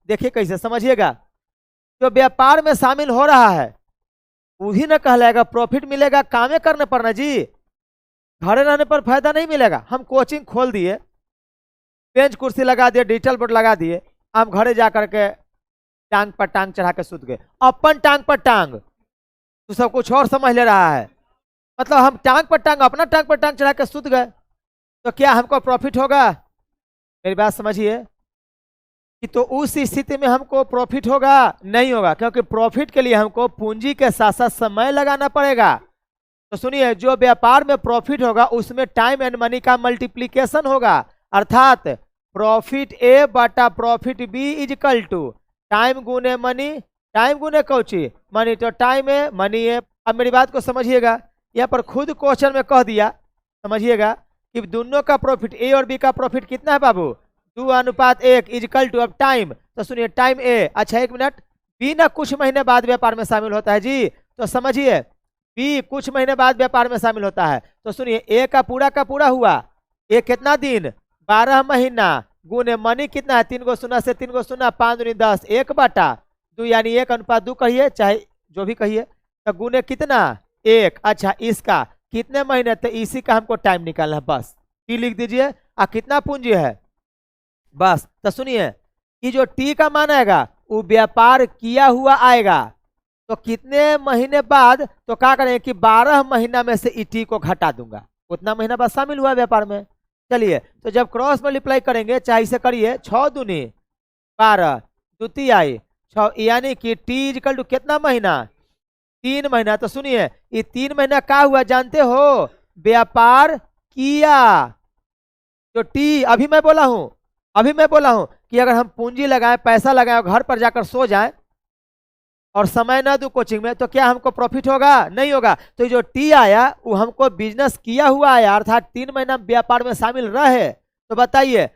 देखिए कैसे समझिएगा, जो व्यापार में शामिल हो रहा है वही ना कहलाएगा प्रॉफिट मिलेगा, कामे करने पर ना जी, घरे रहने पर फायदा नहीं मिलेगा। हम कोचिंग खोल दिए, बेंच कुर्सी लगा दिए, डिजिटल बोर्ड लगा दिए, हम घरे जा करके टांग पर टांग चढ़ा के सुत गए, अपन टांग पर टांग, तो सब कुछ और समझ ले रहा है। मतलब हम टांग पर टांग, अपना टांग पर टांग चढ़ा के सुत गए, तो क्या हमको प्रॉफिट होगा? मेरी बात समझिए कि तो उस स्थिति में हमको प्रॉफिट होगा? नहीं होगा, क्योंकि प्रॉफिट के लिए हमको पूंजी के साथ साथ समय लगाना पड़ेगा। तो सुनिए, जो व्यापार में प्रॉफिट होगा उसमें टाइम एंड मनी का मल्टीप्लीकेशन होगा, अर्थात प्रॉफिट ए बटा profit B is equal to time गुने मनी, टाइम गुने कौची मनी, तो टाइम है मनी है। अब मेरी बात को समझिएगा, यहाँ पर खुद क्वेश्चन में कह दिया, समझिएगा कि दोनों का प्रॉफिट ए और बी का प्रॉफिट कितना है बाबू? 2:1 इज इक्वल टू, अब टाइम, तो सुनिए टाइम ए, अच्छा एक मिनट, बी ना कुछ महीने बाद व्यापार में शामिल होता है जी, तो समझिए बी कुछ महीने बाद व्यापार में शामिल होता है, तो सुनिए ए का पूरा हुआ, ए कितना दिन? 12 महीना, गुने मनी कितना है? 3 गो शून्य से 3 गो शून्य, 5 दूनी 10, 1/2 यानी 1:2 कहिए चाहे जो भी कहिए, तो गुने कितना? 1। अच्छा इसका कितने महीने? तो इसी का हमको टाइम निकालना है, बस टी लिख दीजिए। कितना पूंजी है? बस। तो सुनिए, ये जो टी का मान आएगा वो व्यापार किया हुआ आएगा, तो कितने महीने बाद, तो क्या करें कि 12 महीना में से टी को घटा दूंगा, उतना महीना बाद शामिल हुआ व्यापार में। चलिए, तो जब क्रॉस मल्टीप्लाई करेंगे, चाहे इसे करिए 6 दूनी 12, द्वितीय 6, यानी कि टी इक्वल टू कितना महीना? 3 महीना। तो सुनिए, ये 3 महीना क्या हुआ जानते हो? व्यापार किया। तो टी अभी मैं बोला हूं कि अगर हम पूंजी लगाएं, पैसा लगाएं और घर पर जाकर सो जाएं और समय ना दो कोचिंग में, तो क्या हमको प्रॉफिट होगा? नहीं होगा। तो जो टी आया वो हमको बिजनेस किया हुआ आया, अर्थात 3 महीना व्यापार में शामिल रहे। तो बताइए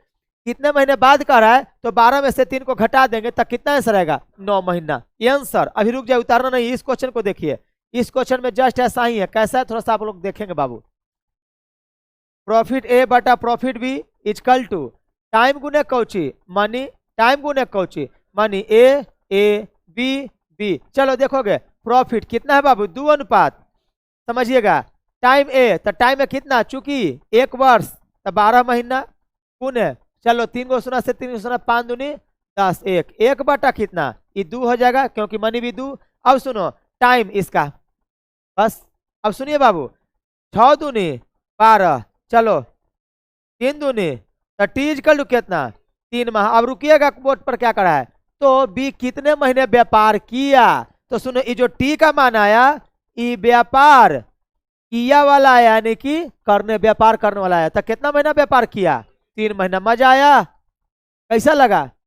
कितने महीने बाद का रहा है? तो 12 में से 3 को घटा देंगे तो कितना आंसर आएगा? 9 महीना। ये आंसर अभी रुक जाए, उतारना नहीं, इस क्वेश्चन को देखिए, इस क्वेश्चन में जस्ट ऐसा ही है, कैसा है थोड़ा सा आप लोग देखेंगे बाबू। प्रॉफिट ए बटा profit B equal to time गुने कौची मनी, टाइम गुने कौची मनी, ए बी बी। चलो देखोगे प्रॉफिट कितना है बाबू? 2 अनुपात, समझिएगा टाइम ए, तो टाइम है कितना? चूंकि 1 वर्ष, तो 12 महीना गुने, चलो 3 गो शून्य से 3 गो शून्य, 5 दूनी 10, 1 बटा कितना? ये 2 हो जाएगा, क्योंकि मनी भी 2। अब सुनो टाइम इसका, बस। अब सुनिए बाबू, 6 दूनी 12, चलो 3 दूनी, तो टी इक्वल टू कितना? 3 माह। अब रुकिएगा, बोर्ड पर क्या करा है? तो बी कितने महीने व्यापार किया? तो सुनो, ये जो टी का मान आया ये व्यापार किया वाला आया, यानी कि करने, व्यापार करने वाला आया। तो कितना महीना व्यापार किया? 3 महीना। मजा आया? कैसा लगा?